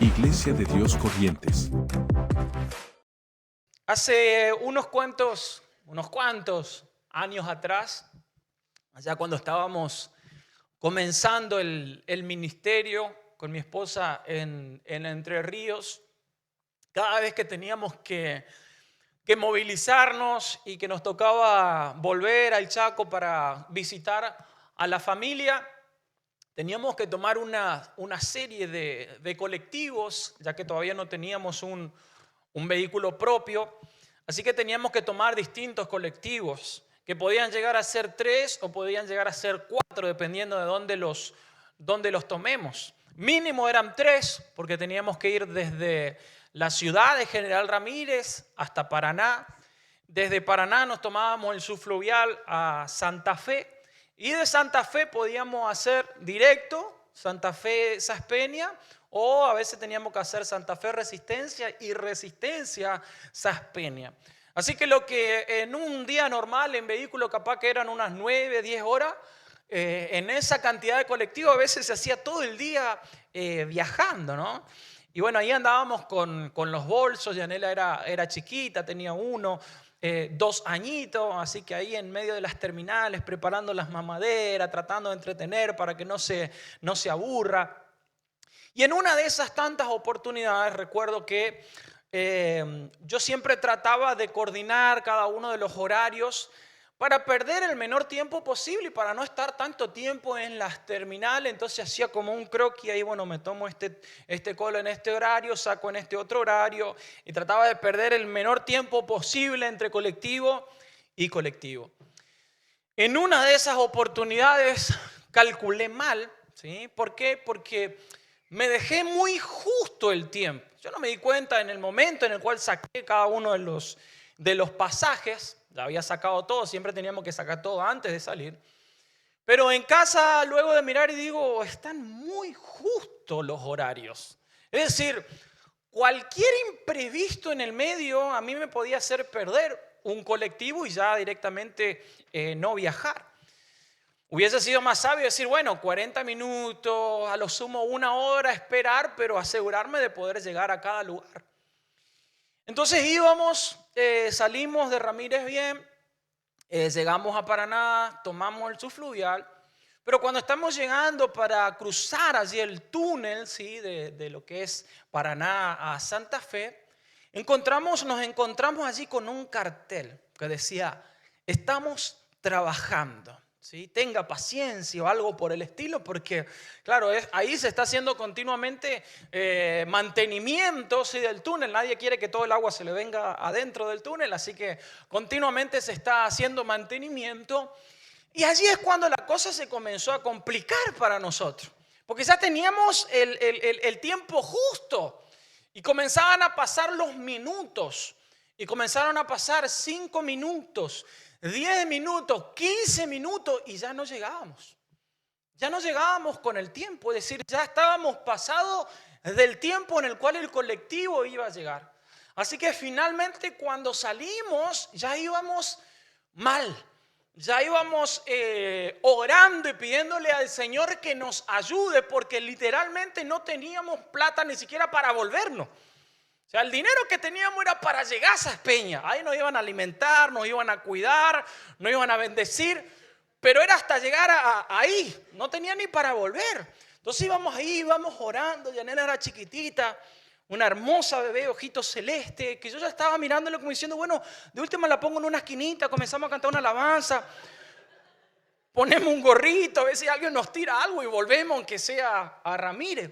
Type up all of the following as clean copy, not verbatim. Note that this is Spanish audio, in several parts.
Iglesia de Dios Corrientes. Hace unos cuantos años atrás, allá cuando estábamos comenzando el ministerio con mi esposa en Entre Ríos, cada vez que teníamos que movilizarnos y que nos tocaba volver al Chaco para visitar a la familia, teníamos que tomar una serie de colectivos, ya que todavía no teníamos un vehículo propio. Así que teníamos que tomar distintos colectivos, que podían llegar a ser 3 o podían llegar a ser 4, dependiendo de dónde los tomemos. Mínimo eran 3, porque teníamos que ir desde la ciudad de General Ramírez hasta Paraná. Desde Paraná nos tomábamos el subfluvial a Santa Fe, y de Santa Fe podíamos hacer directo Santa Fe Saspeña, o a veces teníamos que hacer Santa Fe Resistencia y Resistencia Saspeña. Así que lo que en un día normal en vehículo capaz que eran unas 9, 10 horas, en esa cantidad de colectivos a veces se hacía todo el día viajando, ¿no? Y bueno, ahí andábamos con los bolsos. Yanela era chiquita, tenía 2 añitos, así que ahí en medio de las terminales, preparando las mamaderas, tratando de entretener para que no se aburra. Y en una de esas tantas oportunidades recuerdo que yo siempre trataba de coordinar cada uno de los horarios para perder el menor tiempo posible y para no estar tanto tiempo en las terminales. Entonces hacía como un croquis ahí, bueno, me tomo este colo en este horario, saco en este otro horario, y trataba de perder el menor tiempo posible entre colectivo y colectivo. En una de esas oportunidades calculé mal, ¿sí? ¿Por qué? Porque me dejé muy justo el tiempo. Yo no me di cuenta en el momento en el cual saqué cada uno de los pasajes. Ya había sacado todo, siempre teníamos que sacar todo antes de salir. Pero en casa, luego de mirar, y digo, están muy justos los horarios. Es decir, cualquier imprevisto en el medio a mí me podía hacer perder un colectivo y ya directamente no viajar. Hubiese sido más sabio decir, bueno, 40 minutos, a lo sumo 1 hora, esperar, pero asegurarme de poder llegar a cada lugar. Entonces salimos de Ramírez bien, llegamos a Paraná, tomamos el subfluvial, pero cuando estamos llegando para cruzar allí el túnel, ¿sí? de lo que es Paraná a Santa Fe, nos encontramos allí con un cartel que decía, estamos trabajando. ¿Sí? Tenga paciencia o algo por el estilo, porque claro, ahí se está haciendo continuamente mantenimiento, ¿sí? del túnel. Nadie quiere que todo el agua se le venga adentro del túnel, así que continuamente se está haciendo mantenimiento. Y allí es cuando la cosa se comenzó a complicar para nosotros, porque ya teníamos el tiempo justo y comenzaban a pasar los minutos, y comenzaron a pasar 5 minutos, 10 minutos, 15 minutos, y ya no llegábamos. Ya no llegábamos con el tiempo, es decir, ya estábamos pasados del tiempo en el cual el colectivo iba a llegar. Así que finalmente cuando salimos ya íbamos mal, ya íbamos orando y pidiéndole al Señor que nos ayude, porque literalmente no teníamos plata ni siquiera para volvernos. O sea, el dinero que teníamos era para llegar a Saspeña. Ahí nos iban a alimentar, nos iban a cuidar, nos iban a bendecir, pero era hasta llegar ahí. No tenía ni para volver. Entonces íbamos ahí, íbamos orando. Yanela era chiquitita, una hermosa bebé, ojitos celeste, que yo ya estaba mirándolo como diciendo, bueno, de última la pongo en una esquinita, comenzamos a cantar una alabanza, ponemos un gorrito, a ver si alguien nos tira algo y volvemos, aunque sea a Ramírez.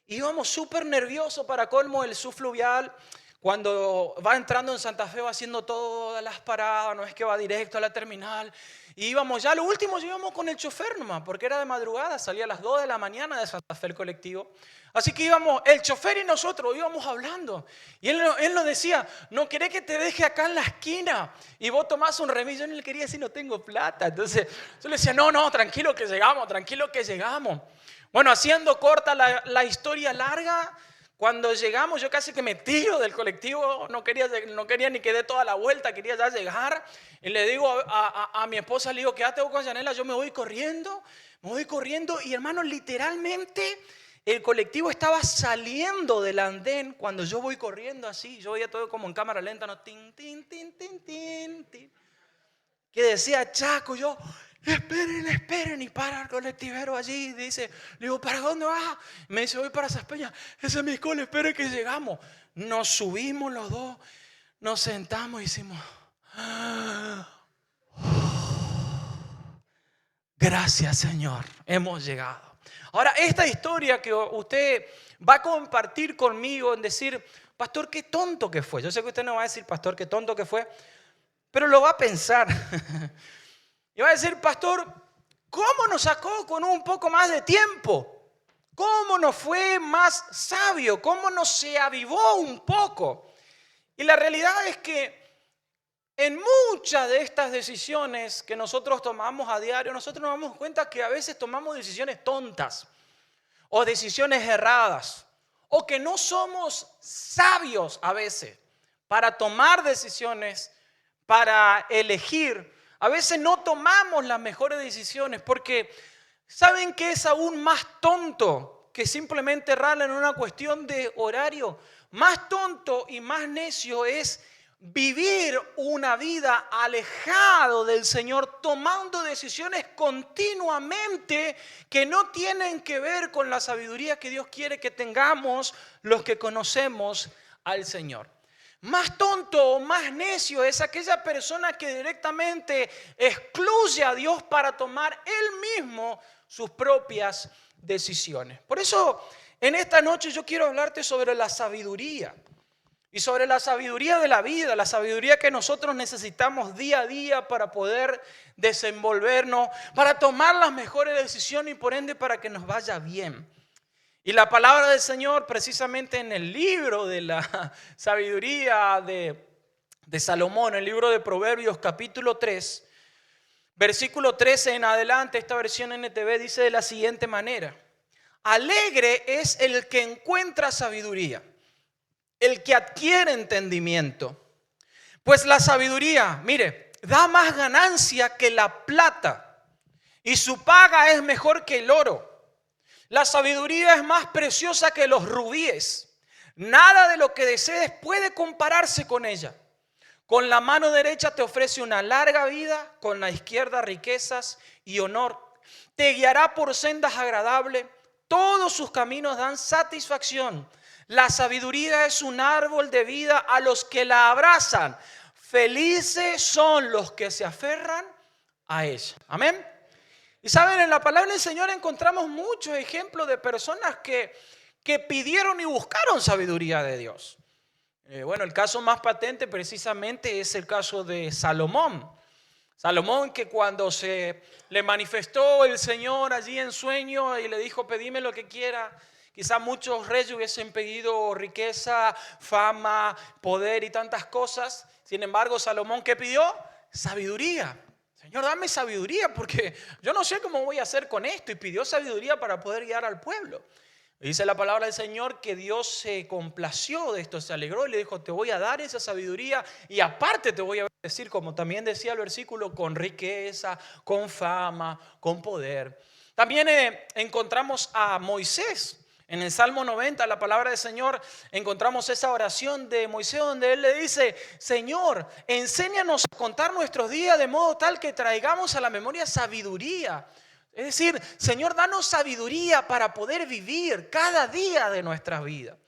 Íbamos súper nerviosos, para colmo el subfluvial, cuando va entrando en Santa Fe va haciendo todas las paradas, no es que va directo a la terminal. Y íbamos ya, lo último íbamos con el chofer nomás, porque era de madrugada, salía a las 2 de la mañana de Santa Fe el colectivo. Así que íbamos, el chofer y nosotros íbamos hablando. Y él nos decía, ¿no querés que te deje acá en la esquina? Y vos tomás un remis. Yo no le quería decir, no tengo plata. Entonces yo le decía, no, tranquilo que llegamos, tranquilo que llegamos. Bueno, haciendo corta la historia larga, Cuando llegamos, yo casi que me tiro del colectivo, no quería ni que dé toda la vuelta, quería ya llegar. Y le digo a mi esposa, le digo, quédate con Yanela, yo me voy corriendo. Y hermano, literalmente el colectivo estaba saliendo del andén cuando yo voy corriendo así. Yo veía todo como en cámara lenta, ¿no? Tin, tin, tin, tin, tin, tin. Que decía Chaco, yo, esperen, y para el colectivero allí, dice, le digo, ¿para dónde vas? Me dice, voy para esas peñas, ese es mi escuela, espere que llegamos. Nos subimos los dos, nos sentamos y hicimos, gracias Señor, hemos llegado. Ahora, esta historia que usted va a compartir conmigo en decir, pastor, qué tonto que fue. Yo sé que usted no va a decir, pastor, qué tonto que fue, pero lo va a pensar. Y va a decir, pastor, ¿cómo nos sacó con un poco más de tiempo? ¿Cómo nos fue más sabio? ¿Cómo nos se avivó un poco? Y la realidad es que en muchas de estas decisiones que nosotros tomamos a diario, nosotros nos damos cuenta que a veces tomamos decisiones tontas o decisiones erradas o que no somos sabios a veces para tomar decisiones, para elegir. A veces no tomamos las mejores decisiones porque ¿saben qué es aún más tonto que simplemente errar en una cuestión de horario? Más tonto y más necio es vivir una vida alejado del Señor, tomando decisiones continuamente que no tienen que ver con la sabiduría que Dios quiere que tengamos los que conocemos al Señor. Más tonto o más necio es aquella persona que directamente excluye a Dios para tomar él mismo sus propias decisiones. Por eso, en esta noche yo quiero hablarte sobre la sabiduría y sobre la sabiduría de la vida, la sabiduría que nosotros necesitamos día a día para poder desenvolvernos, para tomar las mejores decisiones y por ende para que nos vaya bien. Y la palabra del Señor, precisamente en el libro de la sabiduría de Salomón, en el libro de Proverbios capítulo 3, versículo 13 en adelante, esta versión NTV dice de la siguiente manera: alegre es el que encuentra sabiduría, el que adquiere entendimiento. Pues la sabiduría, mire, da más ganancia que la plata y su paga es mejor que el oro. La sabiduría es más preciosa que los rubíes. Nada de lo que desees puede compararse con ella. Con la mano derecha te ofrece una larga vida, con la izquierda riquezas y honor. Te guiará por sendas agradables. Todos sus caminos dan satisfacción. La sabiduría es un árbol de vida a los que la abrazan. Felices son los que se aferran a ella. Amén. Y saben, en la palabra del Señor encontramos muchos ejemplos de personas que pidieron y buscaron sabiduría de Dios. Bueno, el caso más patente precisamente es el caso de Salomón. Salomón, que cuando se le manifestó el Señor allí en sueño y le dijo, pedime lo que quiera. Quizás muchos reyes hubiesen pedido riqueza, fama, poder y tantas cosas. Sin embargo, Salomón, ¿qué pidió? Sabiduría. Señor, dame sabiduría porque yo no sé cómo voy a hacer con esto. Y pidió sabiduría para poder guiar al pueblo. Dice la palabra del Señor que Dios se complació de esto, se alegró y le dijo, te voy a dar esa sabiduría y aparte te voy a decir, como también decía el versículo, con riqueza, con fama, con poder. También encontramos a Moisés. En el Salmo 90, la palabra del Señor, encontramos esa oración de Moisés donde él le dice, Señor, enséñanos a contar nuestros días de modo tal que traigamos a la memoria sabiduría. Es decir, Señor, danos sabiduría para poder vivir cada día de nuestras vidas.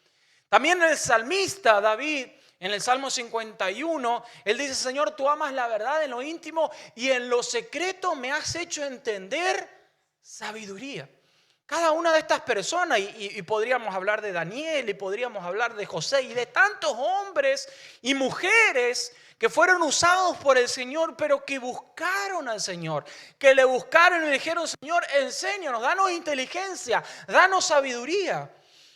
También el salmista David, en el Salmo 51, él dice, Señor, tú amas la verdad en lo íntimo y en lo secreto me has hecho entender sabiduría. Cada una de estas personas, y podríamos hablar de Daniel, y podríamos hablar de José, y de tantos hombres y mujeres que fueron usados por el Señor, pero que buscaron al Señor, que le buscaron y le dijeron, Señor, enséñanos, danos inteligencia, danos sabiduría.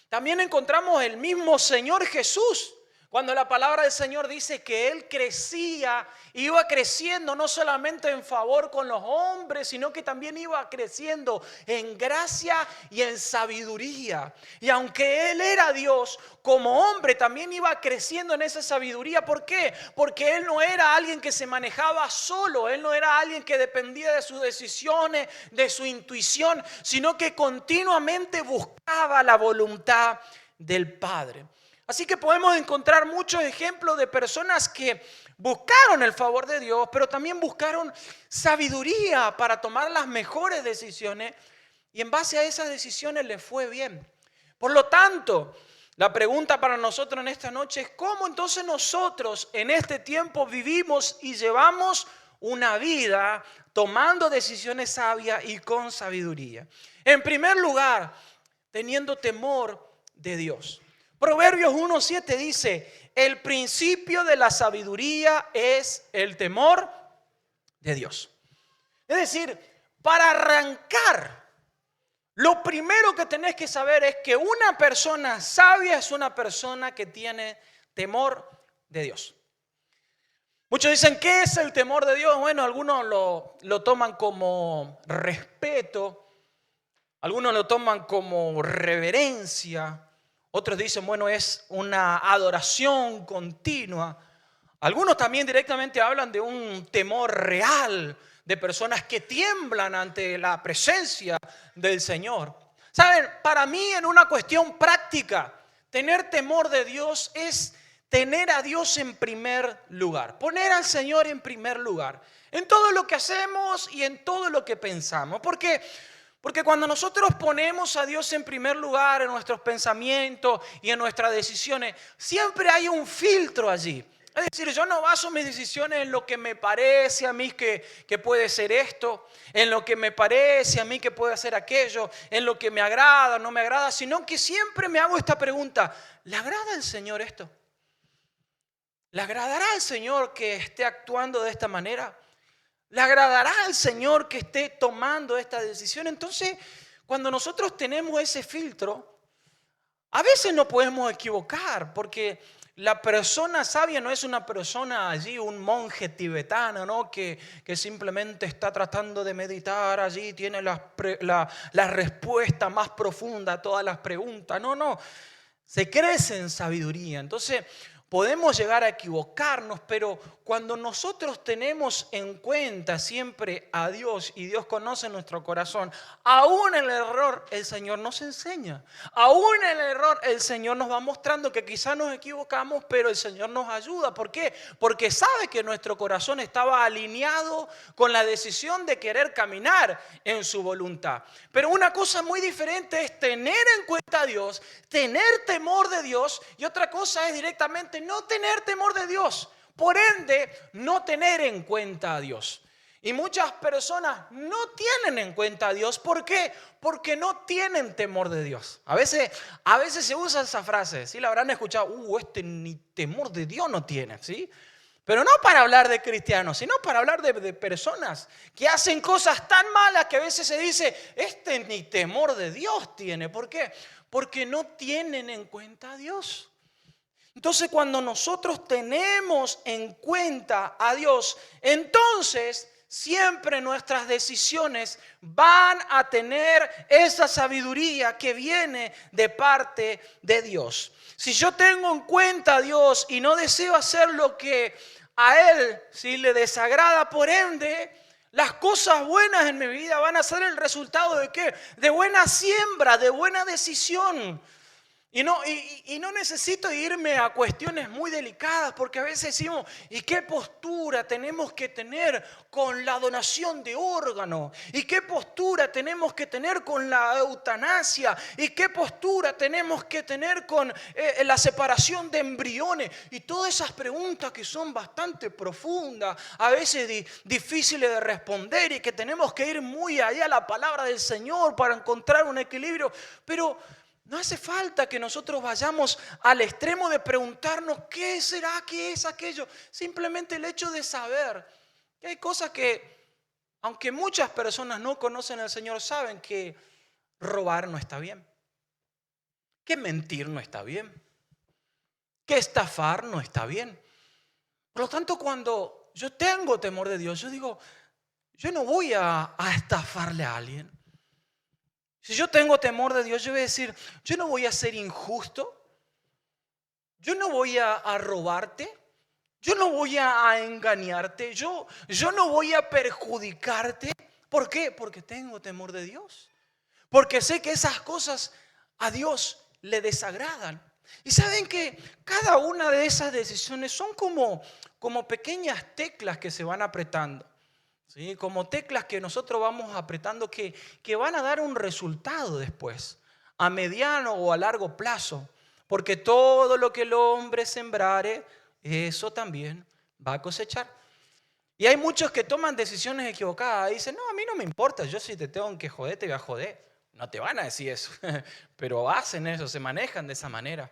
También encontramos el mismo Señor Jesús, Cuando la palabra del Señor dice que Él crecía, iba creciendo no solamente en favor con los hombres, sino que también iba creciendo en gracia y en sabiduría. Y aunque Él era Dios, como hombre también iba creciendo en esa sabiduría. ¿Por qué? Porque Él no era alguien que se manejaba solo, Él no era alguien que dependía de sus decisiones, de su intuición, sino que continuamente buscaba la voluntad del Padre. Así que podemos encontrar muchos ejemplos de personas que buscaron el favor de Dios, pero también buscaron sabiduría para tomar las mejores decisiones y en base a esas decisiones les fue bien. Por lo tanto, la pregunta para nosotros en esta noche es ¿cómo entonces nosotros en este tiempo vivimos y llevamos una vida tomando decisiones sabias y con sabiduría? En primer lugar, teniendo temor de Dios. Proverbios 1:7 dice, el principio de la sabiduría es el temor de Dios. Es decir, para arrancar, lo primero que tenés que saber es que una persona sabia es una persona que tiene temor de Dios. Muchos dicen, ¿qué es el temor de Dios? Bueno, algunos lo toman como respeto, algunos lo toman como reverencia. Otros dicen, bueno, es una adoración continua. Algunos también directamente hablan de un temor real, de personas que tiemblan ante la presencia del Señor. Saben, para mí en una cuestión práctica, tener temor de Dios es tener a Dios en primer lugar, poner al Señor en primer lugar, en todo lo que hacemos y en todo lo que pensamos. Porque cuando nosotros ponemos a Dios en primer lugar en nuestros pensamientos y en nuestras decisiones, siempre hay un filtro allí. Es decir, yo no baso mis decisiones en lo que me parece a mí que puede ser esto, en lo que me parece a mí que puede ser aquello, en lo que me agrada o no me agrada, sino que siempre me hago esta pregunta, ¿le agrada al Señor esto? ¿Le agradará al Señor que esté actuando de esta manera? ¿Le agradará al Señor que esté tomando esta decisión? Entonces, cuando nosotros tenemos ese filtro, a veces nos podemos equivocar, porque la persona sabia no es una persona allí, un monje tibetano, ¿no? que simplemente está tratando de meditar allí, tiene la respuesta más profunda a todas las preguntas. No, se crece en sabiduría. Entonces, podemos llegar a equivocarnos, pero cuando nosotros tenemos en cuenta siempre a Dios y Dios conoce nuestro corazón, aún en el error el Señor nos enseña. Aún en el error el Señor nos va mostrando que quizás nos equivocamos, pero el Señor nos ayuda. ¿Por qué? Porque sabe que nuestro corazón estaba alineado con la decisión de querer caminar en su voluntad. Pero una cosa muy diferente es tener en cuenta a Dios, tener temor de Dios, y otra cosa es directamente no tener temor de Dios, por ende no tener en cuenta a Dios. Y muchas personas no tienen en cuenta a Dios. ¿Por qué? Porque no tienen temor de Dios. A veces se usa esa frase, ¿sí? La habrán escuchado, este ni temor de Dios no tiene, ¿sí? Pero no para hablar de cristianos, sino para hablar de personas que hacen cosas tan malas que a veces se dice, ni temor de Dios tiene. ¿Por qué? Porque no tienen en cuenta a Dios. Entonces, cuando nosotros tenemos en cuenta a Dios, entonces siempre nuestras decisiones van a tener esa sabiduría que viene de parte de Dios. Si yo tengo en cuenta a Dios y no deseo hacer lo que a Él le desagrada, por ende, las cosas buenas en mi vida van a ser el resultado de ¿qué? De buena siembra, de buena decisión. Y no necesito irme a cuestiones muy delicadas, porque a veces decimos, ¿y qué postura tenemos que tener con la donación de órganos? ¿Y qué postura tenemos que tener con la eutanasia? ¿Y qué postura tenemos que tener con la separación de embriones? Y todas esas preguntas que son bastante profundas, a veces difíciles de responder y que tenemos que ir muy allá a la palabra del Señor para encontrar un equilibrio. Pero no hace falta que nosotros vayamos al extremo de preguntarnos qué será, qué es aquello. Simplemente el hecho de saber que hay cosas que, aunque muchas personas no conocen al Señor, saben que robar no está bien, que mentir no está bien, que estafar no está bien. Por lo tanto, cuando yo tengo temor de Dios, yo digo, yo no voy a estafarle a alguien. Si yo tengo temor de Dios, yo voy a decir, yo no voy a ser injusto, yo no voy a robarte, yo no voy a engañarte, yo no voy a perjudicarte. ¿Por qué? Porque tengo temor de Dios. Porque sé que esas cosas a Dios le desagradan. Y saben que cada una de esas decisiones son como pequeñas teclas que se van apretando. ¿Sí? Como teclas que nosotros vamos apretando que van a dar un resultado después, a mediano o a largo plazo. Porque todo lo que el hombre sembrare, eso también va a cosechar. Y hay muchos que toman decisiones equivocadas y dicen, no, a mí no me importa, yo si te tengo que joder, te voy a joder. No te van a decir eso, pero hacen eso, se manejan de esa manera.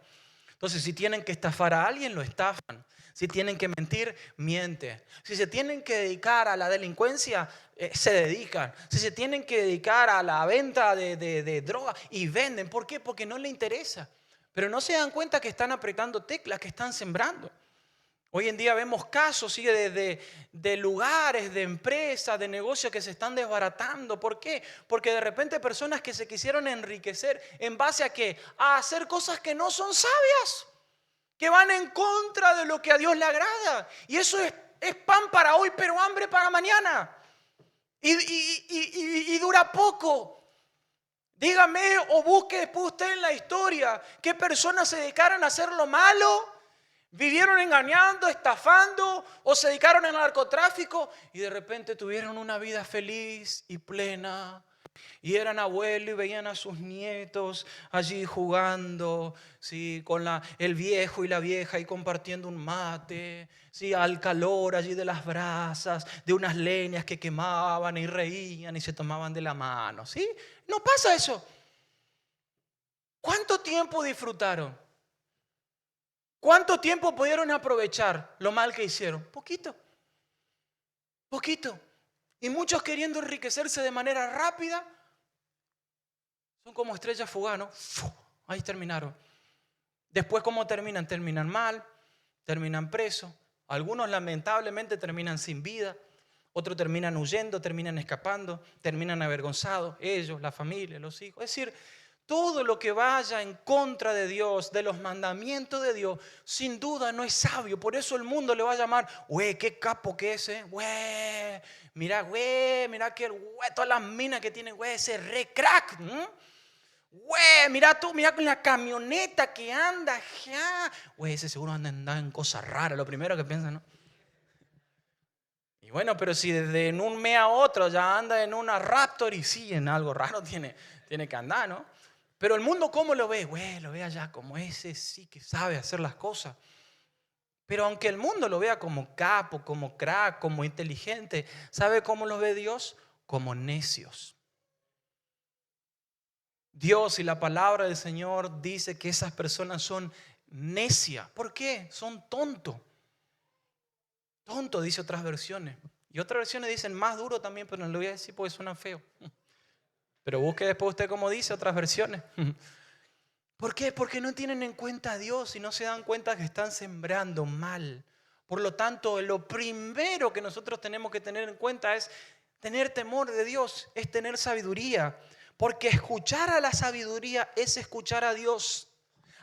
Entonces, si tienen que estafar a alguien, lo estafan. Si tienen que mentir, mienten. Si se tienen que dedicar a la delincuencia, se dedican. Si se tienen que dedicar a la venta de droga y venden. ¿Por qué? Porque no les interesa. Pero no se dan cuenta que están apretando teclas, que están sembrando. Hoy en día vemos casos, ¿sí?, de lugares, de empresas, de negocios que se están desbaratando. ¿Por qué? Porque de repente personas que se quisieron enriquecer en base a ¿qué? A hacer cosas que no son sabias, que van en contra de lo que a Dios le agrada. Y eso es pan para hoy, pero hambre para mañana. Y dura poco. Dígame o busque después usted en la historia qué personas se dedicaron a hacer lo malo, vivieron engañando, estafando o se dedicaron al narcotráfico y de repente tuvieron una vida feliz y plena. Y eran abuelos y veían a sus nietos allí jugando, ¿sí?, con el viejo y la vieja y compartiendo un mate, ¿sí?, al calor allí de las brasas, de unas leñas que quemaban y reían y se tomaban de la mano. ¿Sí? No pasa eso. ¿Cuánto tiempo disfrutaron? ¿Cuánto tiempo pudieron aprovechar lo mal que hicieron? Poquito. Poquito. Y muchos queriendo enriquecerse de manera rápida, son como estrellas fugaces, ¿no? Ahí terminaron. Después, ¿cómo terminan? Terminan mal, terminan presos. Algunos lamentablemente terminan sin vida. Otros terminan huyendo, terminan escapando, terminan avergonzados. Ellos, la familia, los hijos. Es decir, todo lo que vaya en contra de Dios, de los mandamientos de Dios, sin duda no es sabio. Por eso el mundo le va a llamar, güey, qué capo que es, güey, mira que todas las minas que tiene, güey, ese re crack. Güey, mira tú, mira con la camioneta que anda, ya. Güey, ese seguro anda en cosas raras, lo primero que piensan, ¿no? Y bueno, pero si desde en un mes a otro ya anda en una Raptor y sí, en algo raro tiene que andar, ¿no? Pero el mundo, ¿cómo lo ve? Güey, lo ve allá como ese sí que sabe hacer las cosas. Pero aunque el mundo lo vea como capo, como crack, como inteligente, ¿sabe cómo lo ve Dios? Como necios. Dios y la palabra del Señor dice que esas personas son necias. ¿Por qué? Son tontos. Tonto, dice otras versiones. Y otras versiones dicen más duro también, pero no lo voy a decir porque suena feo. Pero busque después usted cómo dice otras versiones. ¿Por qué? Porque no tienen en cuenta a Dios y no se dan cuenta que están sembrando mal. Por lo tanto, lo primero que nosotros tenemos que tener en cuenta es tener temor de Dios, es tener sabiduría. Porque escuchar a la sabiduría es escuchar a Dios.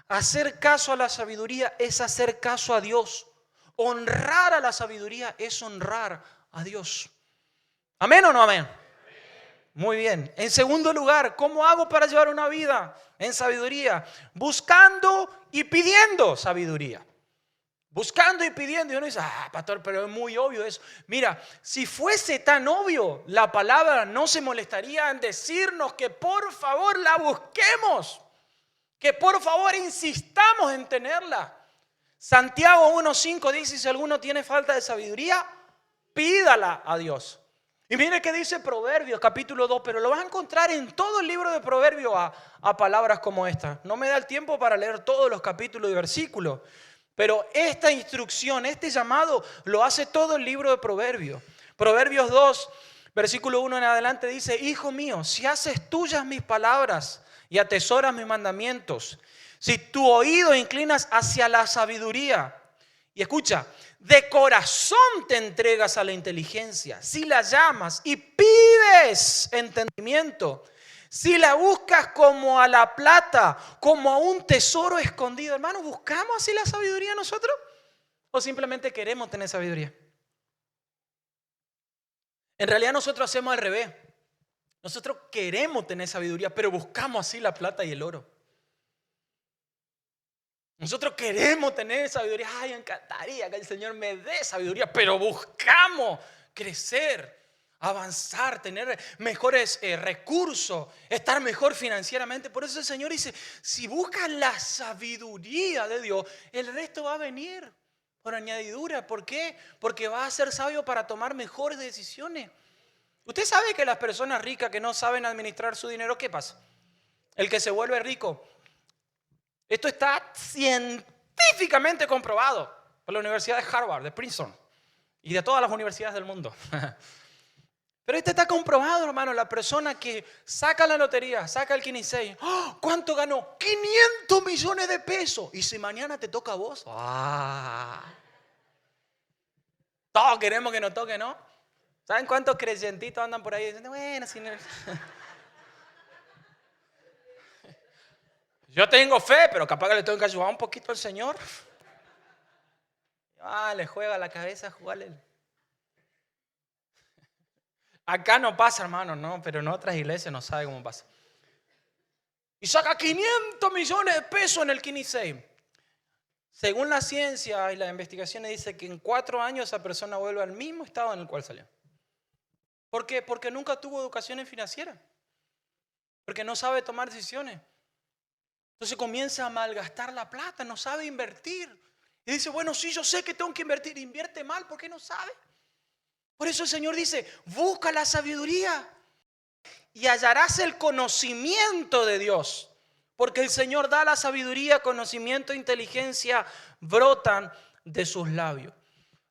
Hacer caso a la sabiduría es hacer caso a Dios. Honrar a la sabiduría es honrar a Dios. ¿Amén o no amén? Muy bien. En segundo lugar, ¿cómo hago para llevar una vida en sabiduría? Buscando y pidiendo sabiduría. Buscando y pidiendo. Y uno dice, pastor, pero es muy obvio eso. Mira, si fuese tan obvio, la palabra no se molestaría en decirnos que por favor la busquemos. Que por favor insistamos en tenerla. Santiago 1:5 dice, si alguno tiene falta de sabiduría, pídala a Dios. Y mire que dice Proverbios capítulo 2, pero lo vas a encontrar en todo el libro de Proverbios a palabras como esta. No me da el tiempo para leer todos los capítulos y versículos, pero esta instrucción, este llamado, lo hace todo el libro de Proverbios. Proverbios 2, versículo 1 en adelante dice, hijo mío, si haces tuyas mis palabras y atesoras mis mandamientos, si tu oído inclinas hacia la sabiduría, y escucha, de corazón te entregas a la inteligencia, si la llamas y pides entendimiento, si la buscas como a la plata, como a un tesoro escondido. Hermano, ¿buscamos así la sabiduría nosotros? ¿O simplemente queremos tener sabiduría? En realidad nosotros hacemos al revés. Nosotros queremos tener sabiduría, pero buscamos así la plata y el oro. Nosotros queremos tener sabiduría. Ay, me encantaría que el Señor me dé sabiduría, pero buscamos crecer, avanzar, tener mejores recursos, estar mejor financieramente. Por eso el Señor dice, si buscas la sabiduría de Dios, el resto va a venir por añadidura. ¿Por qué? Porque vas a ser sabio para tomar mejores decisiones. Usted sabe que las personas ricas que no saben administrar su dinero, ¿qué pasa? El que se vuelve rico. Esto está científicamente comprobado por la Universidad de Harvard, de Princeton y de todas las universidades del mundo. Pero esto está comprobado, hermano. La persona que saca la lotería, saca el 15, ¡oh! ¿Cuánto ganó? 500 millones de pesos. Y si mañana te toca a vos, todos queremos que nos toque, ¿no? ¿Saben cuántos creyentitos andan por ahí diciendo, bueno, si no... Yo tengo fe, pero capaz que le tengo que ayudar un poquito al Señor. Le juega la cabeza, jugale. Acá no pasa, hermano, no, pero en otras iglesias no sabe cómo pasa. Y saca 500 millones de pesos en el 15. Según la ciencia y las investigaciones dice que en 4 años esa persona vuelve al mismo estado en el cual salió. ¿Por qué? Porque nunca tuvo educación financiera. Porque no sabe tomar decisiones. Entonces comienza a malgastar la plata, no sabe invertir. Y dice, bueno, sí, yo sé que tengo que invertir. Invierte mal, ¿por qué no sabe? Por eso el Señor dice, busca la sabiduría y hallarás el conocimiento de Dios. Porque el Señor da la sabiduría, conocimiento e inteligencia brotan de sus labios.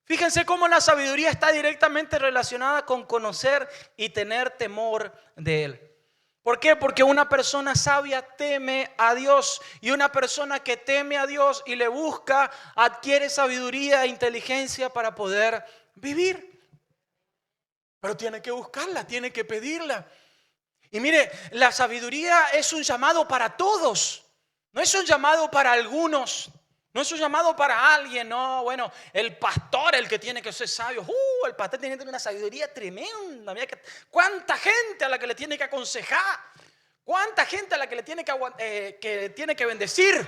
Fíjense cómo la sabiduría está directamente relacionada con conocer y tener temor de Él. ¿Por qué? Porque una persona sabia teme a Dios y una persona que teme a Dios y le busca adquiere sabiduría e inteligencia para poder vivir. Pero tiene que buscarla, tiene que pedirla. Y mire, la sabiduría es un llamado para todos, no es un llamado para algunos. No es un llamado para alguien, no, bueno, el pastor el que tiene que ser sabio. El pastor tiene que tener una sabiduría tremenda. Mira cuánta gente a la que le tiene que aconsejar, cuánta gente a la que le tiene que bendecir.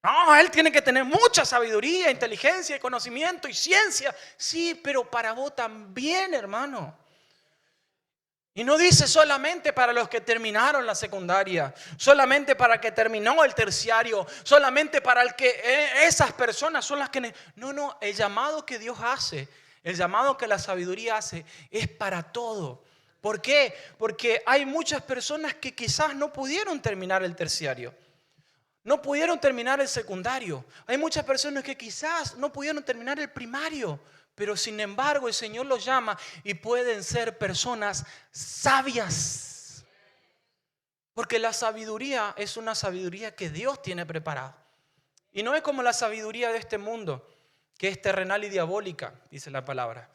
No, él tiene que tener mucha sabiduría, inteligencia, conocimiento y ciencia. Sí, pero para vos también, hermano. Y no dice solamente para los que terminaron la secundaria, solamente para el que terminó el terciario, solamente para el que esas personas son las que... No, el llamado que Dios hace, el llamado que la sabiduría hace es para todo. ¿Por qué? Porque hay muchas personas que quizás no pudieron terminar el terciario, no pudieron terminar el secundario. Hay muchas personas que quizás no pudieron terminar el primario. Pero sin embargo el Señor los llama y pueden ser personas sabias. Porque la sabiduría es una sabiduría que Dios tiene preparada. Y no es como la sabiduría de este mundo, que es terrenal y diabólica, dice la palabra.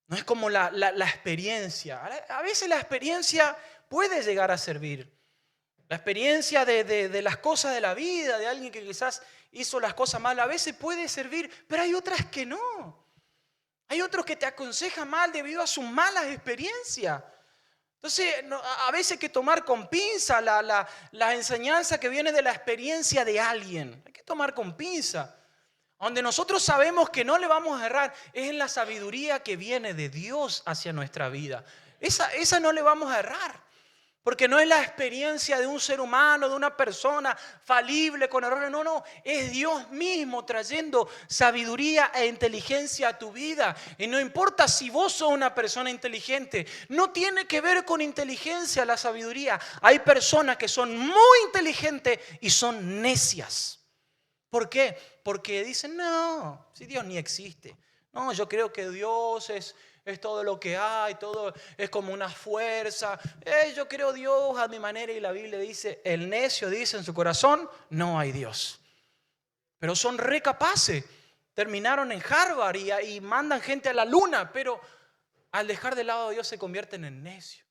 No es como la experiencia. A veces la experiencia puede llegar a servir. La experiencia de las cosas de la vida, de alguien que quizás hizo las cosas mal, a veces puede servir, pero hay otras que no. Hay otros que te aconsejan mal debido a sus malas experiencias. Entonces, a veces hay que tomar con pinza la enseñanza que viene de la experiencia de alguien. Hay que tomar con pinza. Donde nosotros sabemos que no le vamos a errar es en la sabiduría que viene de Dios hacia nuestra vida. Esa no le vamos a errar. Porque no es la experiencia de un ser humano, de una persona falible con errores. No, es Dios mismo trayendo sabiduría e inteligencia a tu vida. Y no importa si vos sos una persona inteligente, no tiene que ver con inteligencia la sabiduría. Hay personas que son muy inteligentes y son necias. ¿Por qué? Porque dicen, no, si Dios ni existe. No, yo creo que Dios es todo lo que hay, todo es como una fuerza. Yo creo Dios a mi manera, y la Biblia dice, el necio dice en su corazón, no hay Dios. Pero son re capaces. Terminaron en Harvard y mandan gente a la luna, pero al dejar de lado a Dios se convierten en necios.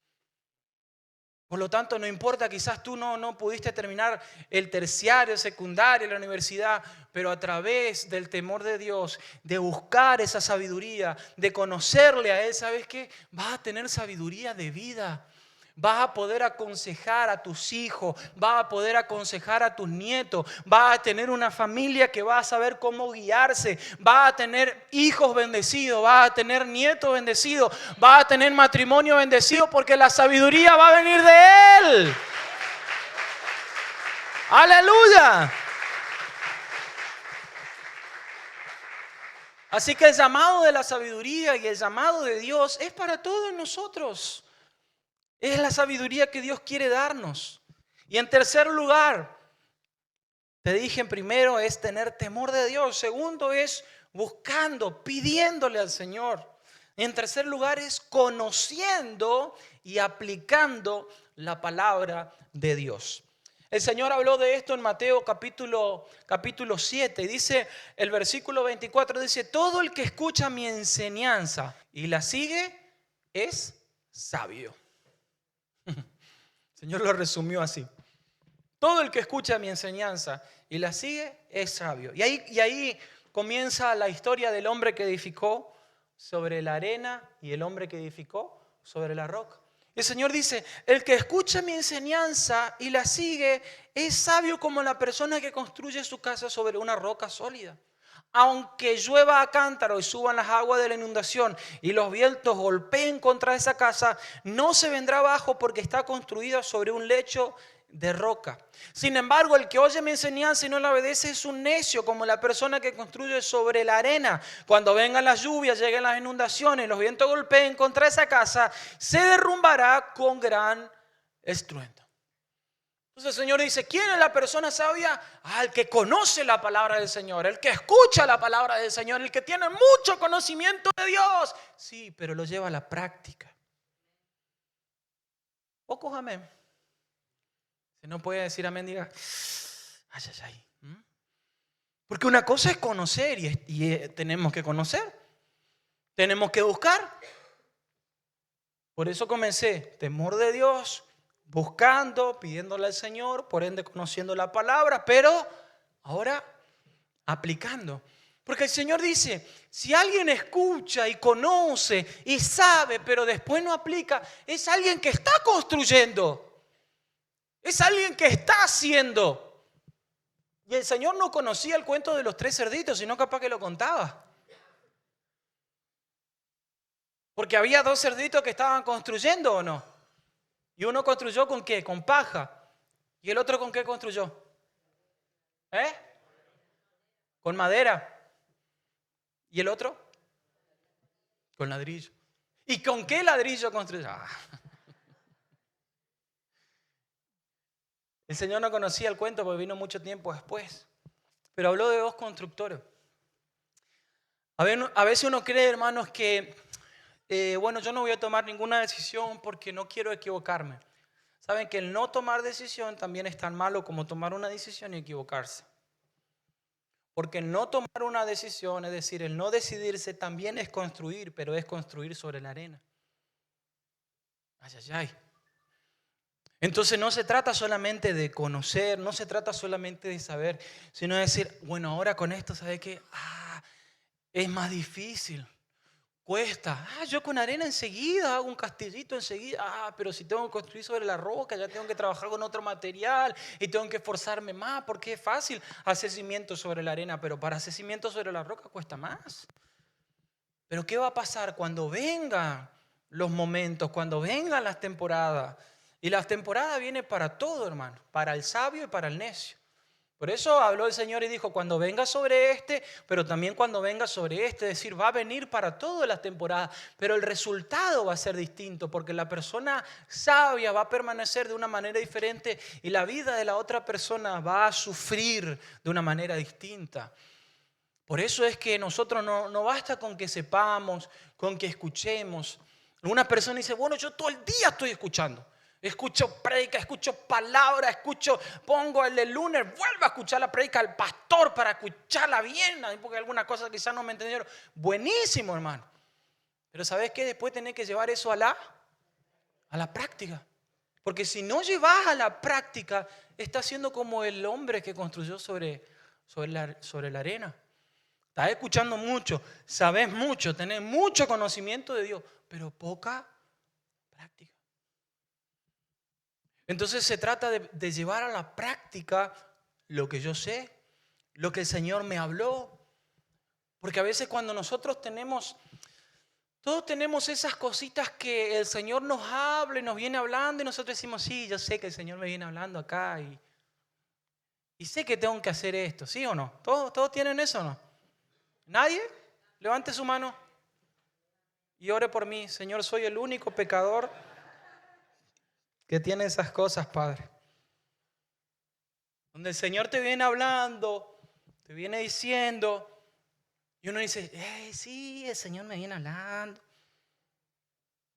Por lo tanto, no importa, quizás tú no pudiste terminar el terciario, el secundario, la universidad, pero a través del temor de Dios, de buscar esa sabiduría, de conocerle a Él, ¿sabes qué? Vas a tener sabiduría de vida. Vas a poder aconsejar a tus hijos, vas a poder aconsejar a tus nietos, vas a tener una familia que va a saber cómo guiarse, vas a tener hijos bendecidos, vas a tener nietos bendecidos, vas a tener matrimonio bendecido porque la sabiduría va a venir de Él. ¡Aleluya! Así que el llamado de la sabiduría y el llamado de Dios es para todos nosotros. Es la sabiduría que Dios quiere darnos. Y en tercer lugar, te dije, en primero es tener temor de Dios. Segundo es buscando, pidiéndole al Señor. Y en tercer lugar es conociendo y aplicando la palabra de Dios. El Señor habló de esto en Mateo capítulo 7. Y dice, el versículo 24 dice, todo el que escucha mi enseñanza y la sigue es sabio. El Señor lo resumió así. Todo el que escucha mi enseñanza y la sigue es sabio. Y ahí comienza la historia del hombre que edificó sobre la arena y el hombre que edificó sobre la roca. El Señor dice, el que escucha mi enseñanza y la sigue es sabio como la persona que construye su casa sobre una roca sólida. Aunque llueva a cántaro y suban las aguas de la inundación y los vientos golpeen contra esa casa, no se vendrá abajo porque está construida sobre un lecho de roca. Sin embargo, el que oye mi enseñanza y no la obedece es un necio, como la persona que construye sobre la arena. Cuando vengan las lluvias, lleguen las inundaciones, los vientos golpeen contra esa casa, se derrumbará con gran estruendo. Entonces el Señor dice, ¿quién es la persona sabia? El que conoce la palabra del Señor, el que escucha la palabra del Señor, el que tiene mucho conocimiento de Dios. Sí, pero lo lleva a la práctica. Pocos amén. Si no puede decir amén, diga, ay, ay, ay. Porque una cosa es conocer y tenemos que conocer. Tenemos que buscar. Por eso comencé, temor de Dios, buscando, pidiéndole al Señor, por ende conociendo la palabra, pero ahora aplicando. Porque el Señor dice, si alguien escucha y conoce y sabe, pero después no aplica, es alguien que está construyendo. Es alguien que está haciendo. Y el Señor no conocía el cuento de los 3 cerditos, sino capaz que lo contaba. Porque había 2 cerditos que estaban construyendo, ¿o no? Y uno construyó ¿con qué? Con paja. ¿Y el otro con qué construyó? Con madera. ¿Y el otro? Con ladrillo. ¿Y con qué ladrillo construyó? El Señor no conocía el cuento porque vino mucho tiempo después. Pero habló de 2 constructores. A veces uno cree, hermanos, que yo no voy a tomar ninguna decisión porque no quiero equivocarme. Saben que el no tomar decisión también es tan malo como tomar una decisión y equivocarse. Porque el no tomar una decisión, es decir, el no decidirse también es construir, pero es construir sobre la arena. Ay, ay, ay. Entonces no se trata solamente de conocer, no se trata solamente de saber, sino de decir, bueno, ahora con esto, ¿sabe qué? Es más difícil, cuesta. Yo con arena enseguida hago un castillito enseguida. Pero si tengo que construir sobre la roca, ya tengo que trabajar con otro material y tengo que esforzarme más, porque es fácil hacer cimientos sobre la arena, pero para hacer cimientos sobre la roca cuesta más. Pero ¿qué va a pasar cuando vengan los momentos, cuando vengan las temporadas? Y las temporadas vienen para todo, hermano, para el sabio y para el necio. Por eso habló el Señor y dijo, cuando venga sobre este, pero también cuando venga sobre este, es decir, va a venir para todas las temporadas, pero el resultado va a ser distinto, porque la persona sabia va a permanecer de una manera diferente y la vida de la otra persona va a sufrir de una manera distinta. Por eso es que nosotros no basta con que sepamos, con que escuchemos. Una persona dice, bueno, yo todo el día estoy escuchando. Escucho predica, escucho palabra, pongo el de lunes, vuelvo a escuchar la predica del pastor para escucharla bien, porque alguna cosa quizás no me entendieron. Buenísimo, hermano. Pero ¿sabes qué? Después tenés que llevar eso a la práctica. Porque si no llevas a la práctica, estás siendo como el hombre que construyó sobre la arena. Estás escuchando mucho, sabes mucho, tenés mucho conocimiento de Dios, pero poca práctica. Entonces se trata de llevar a la práctica lo que yo sé, lo que el Señor me habló. Porque a veces cuando nosotros todos tenemos esas cositas que el Señor nos habla y nos viene hablando y nosotros decimos, sí, yo sé que el Señor me viene hablando acá y sé que tengo que hacer esto, ¿sí o no? ¿Todos tienen eso o no? ¿Nadie? Levante su mano y ore por mí. Señor, soy el único pecador que tiene esas cosas, Padre. Donde el Señor te viene hablando, te viene diciendo, y uno dice, sí, el Señor me viene hablando.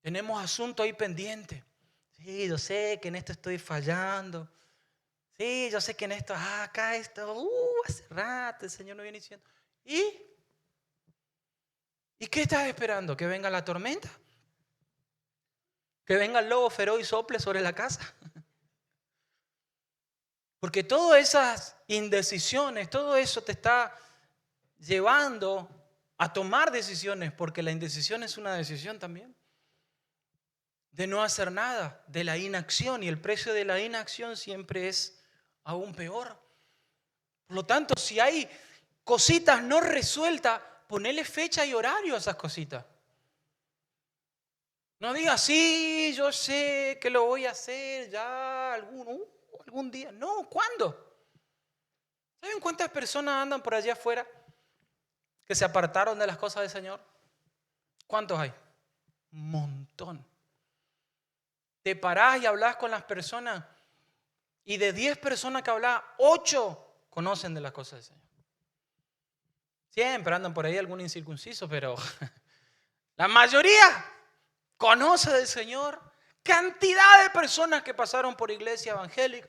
Tenemos asunto ahí pendiente. Sí, yo sé que en esto estoy fallando. Sí, yo sé que en esto, acá esto, hace rato el Señor me viene diciendo. ¿Y qué estás esperando? ¿Que venga la tormenta? ¿Que venga el lobo feroz y sople sobre la casa? Porque todas esas indecisiones, todo eso te está llevando a tomar decisiones, porque la indecisión es una decisión también. De no hacer nada, de la inacción, y el precio de la inacción siempre es aún peor. Por lo tanto, si hay cositas no resueltas, ponele fecha y horario a esas cositas. No digas, sí, yo sé que lo voy a hacer ya algún día. No, ¿cuándo? ¿Saben cuántas personas andan por allá afuera que se apartaron de las cosas del Señor? ¿Cuántos hay? Un montón. Te parás y hablas con las personas y de 10 personas que hablas, 8 conocen de las cosas del Señor. Siempre andan por ahí algún incircunciso, pero la mayoría conoce del Señor. Cantidad de personas que pasaron por iglesia evangélica.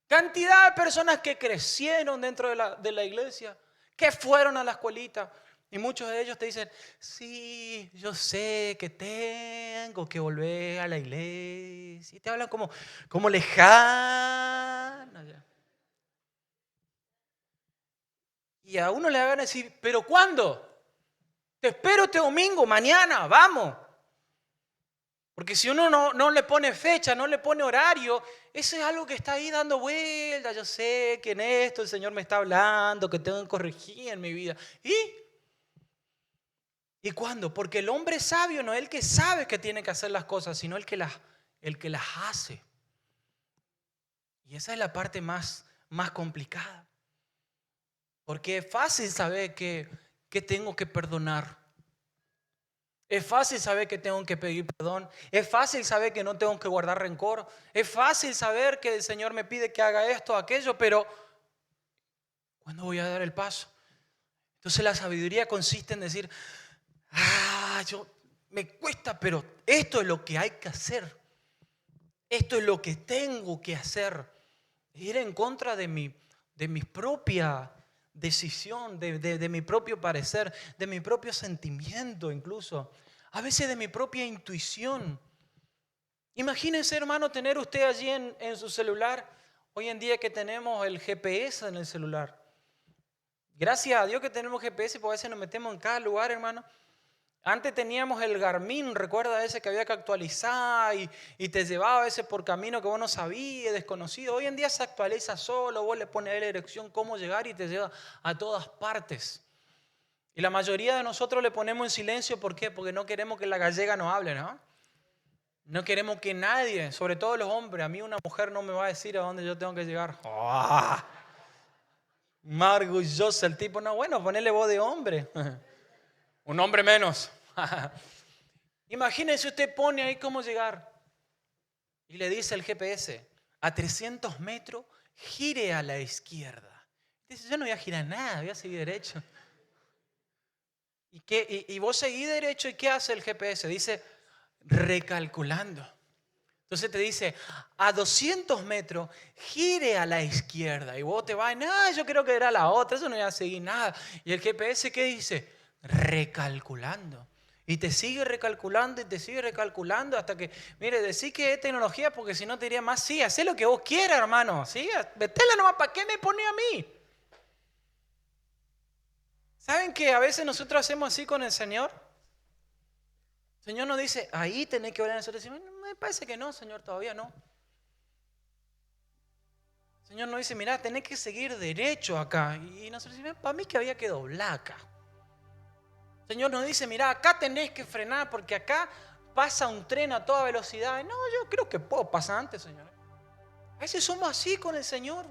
Cantidad de personas que crecieron dentro de la iglesia, que fueron a la escuelita. Y muchos de ellos te dicen, sí, yo sé que tengo que volver a la iglesia. Y te hablan como lejano. Y a uno le van a decir, ¿pero cuándo? Te espero este domingo, mañana, vamos. Porque si uno no le pone fecha, no le pone horario, eso es algo que está ahí dando vueltas. Yo sé que en esto el Señor me está hablando, que tengo que corregir en mi vida. ¿Y cuándo? Porque el hombre sabio no es el que sabe que tiene que hacer las cosas, sino el que las hace. Y esa es la parte más complicada. Porque es fácil saber que tengo que perdonar. Es fácil saber que tengo que pedir perdón. Es fácil saber que no tengo que guardar rencor. Es fácil saber que el Señor me pide que haga esto o aquello, pero ¿cuándo voy a dar el paso? Entonces la sabiduría consiste en decir, me cuesta, pero esto es lo que hay que hacer. Esto es lo que tengo que hacer. Ir en contra de mi propia decisión, de mi propio parecer, de mi propio sentimiento incluso, a veces de mi propia intuición. Imagínense, hermano, tener usted allí en su celular, hoy en día que tenemos el GPS en el celular. Gracias a Dios que tenemos GPS, porque a veces nos metemos en cada lugar, hermano. Antes teníamos el Garmin, recuerda ese que había que actualizar y te llevaba a veces por camino que vos no sabías, desconocido. Hoy en día se actualiza solo, vos le pones ahí la dirección, cómo llegar y te lleva a todas partes. Y la mayoría de nosotros le ponemos en silencio, ¿por qué? Porque no queremos que la gallega nos hable, ¿no? No queremos que nadie, sobre todo los hombres, a mí una mujer no me va a decir a dónde yo tengo que llegar. Más orgulloso el tipo, no, bueno, ponele voz de hombre. Un hombre menos. Imagínense, usted pone ahí cómo llegar y le dice el GPS, a 300 metros, gire a la izquierda. Dice, yo no voy a girar nada, voy a seguir derecho. Y vos seguís derecho, ¿y qué hace el GPS? Dice, recalculando. Entonces te dice, a 200 metros, gire a la izquierda. Y vos te vas, no, yo creo que era la otra, eso no iba a seguir nada. Y el GPS, ¿qué dice? Recalculando. Y te sigue recalculando y te sigue recalculando hasta que, mire, decís que es tecnología porque si no te diría más, sí, hacé lo que vos quieras, hermano. Sí, metela nomás, ¿para qué me pone a mí? ¿Saben que a veces nosotros hacemos así con el Señor? El Señor nos dice, ahí tenés que orar. Nosotros decimos, me parece que no, Señor, todavía no. El Señor nos dice, mirá, tenés que seguir derecho acá. Y nosotros decimos, para mí que había que doblar acá. El Señor nos dice, mirá, acá tenés que frenar porque acá pasa un tren a toda velocidad. No, yo creo que puedo pasar antes, Señor. A veces somos así con el Señor.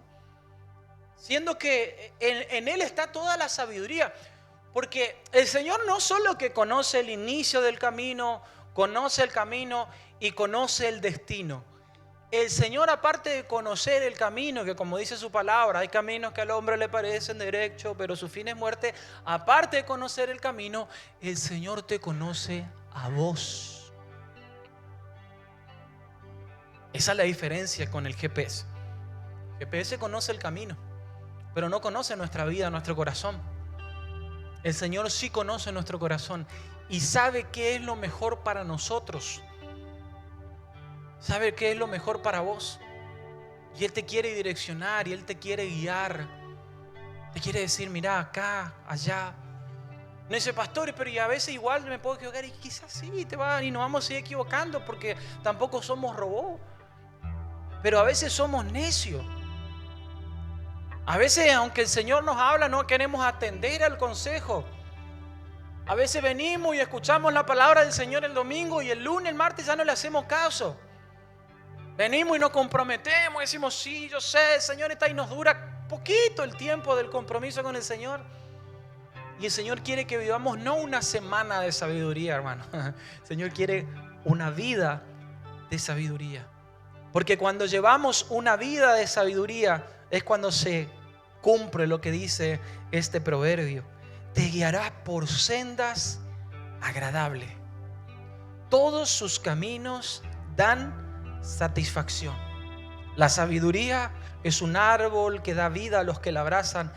Siendo que en Él está toda la sabiduría. Porque el Señor no solo que conoce el inicio del camino, conoce el camino y conoce el destino. El Señor, aparte de conocer el camino, que como dice su palabra, hay caminos que al hombre le parecen derechos, pero su fin es muerte. Aparte de conocer el camino, el Señor te conoce a vos. Esa es la diferencia con el GPS. El GPS conoce el camino, pero no conoce nuestra vida, nuestro corazón. El Señor sí conoce nuestro corazón y sabe qué es lo mejor para nosotros. Sabe qué es lo mejor para vos. Y Él te quiere direccionar y Él te quiere guiar. Te quiere decir, mira, acá, allá. No dice, pastor, pero y a veces igual me puedo equivocar. Y quizás sí, y nos vamos a seguir equivocando porque tampoco somos robots. Pero a veces somos necios. A veces, aunque el Señor nos habla, no queremos atender al consejo. A veces venimos y escuchamos la palabra del Señor el domingo y el lunes, el martes ya no le hacemos caso. Venimos y nos comprometemos y decimos, sí, yo sé, el Señor está, y nos dura poquito el tiempo del compromiso con el Señor. Y el Señor quiere que vivamos no una semana de sabiduría, hermano. El Señor quiere una vida de sabiduría. Porque cuando llevamos una vida de sabiduría es cuando se cumple lo que dice este proverbio. Te guiará por sendas agradables. Todos sus caminos dan satisfacción. La sabiduría es un árbol que da vida a los que la abrazan.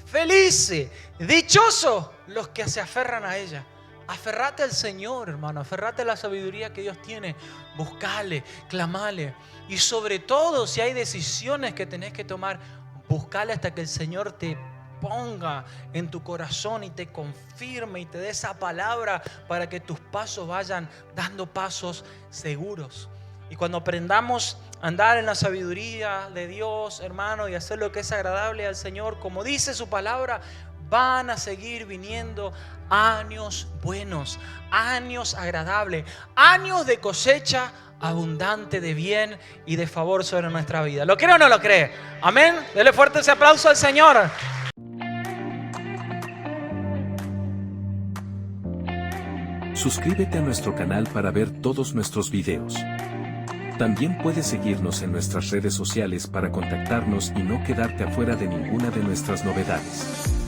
Felices, dichosos los que se aferran a ella. Aferrate al Señor, hermano. Aferrate a la sabiduría que Dios tiene. Buscale, clamale. Y sobre todo, si hay decisiones que tenés que tomar, buscale hasta que el Señor te ponga en tu corazón y te confirme y te dé esa palabra para que tus pasos vayan dando pasos seguros. Y cuando aprendamos a andar en la sabiduría de Dios, hermano, y hacer lo que es agradable al Señor, como dice su palabra, van a seguir viniendo años buenos, años agradables, años de cosecha abundante de bien y de favor sobre nuestra vida. ¿Lo cree o no lo cree? Amén. Dele fuerte ese aplauso al Señor. Suscríbete a nuestro canal para ver todos nuestros videos. También puedes seguirnos en nuestras redes sociales para contactarnos y no quedarte afuera de ninguna de nuestras novedades.